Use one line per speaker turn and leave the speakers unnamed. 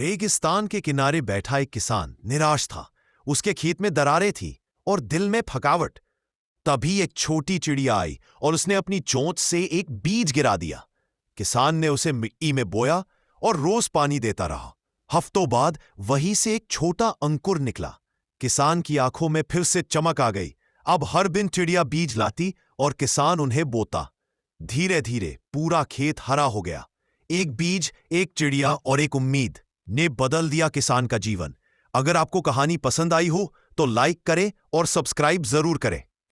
रेगिस्तान के किनारे बैठा एक किसान निराश था। उसके खेत में दरारें थी और दिल में थकावट। तभी एक छोटी चिड़िया आई और उसने अपनी चोंच से एक बीज गिरा दिया। किसान ने उसे मिट्टी में बोया और रोज पानी देता रहा। हफ्तों बाद वहीं से एक छोटा अंकुर निकला। किसान की आंखों में फिर से चमक आ गई। अब हर दिन चिड़िया बीज लाती और किसान उन्हें बोता। धीरे धीरे पूरा खेत हरा हो गया। एक बीज, एक चिड़िया और एक उम्मीद ने बदल दिया किसान का जीवन। अगर आपको कहानी पसंद आई हो तो लाइक करें और सब्सक्राइब जरूर करें।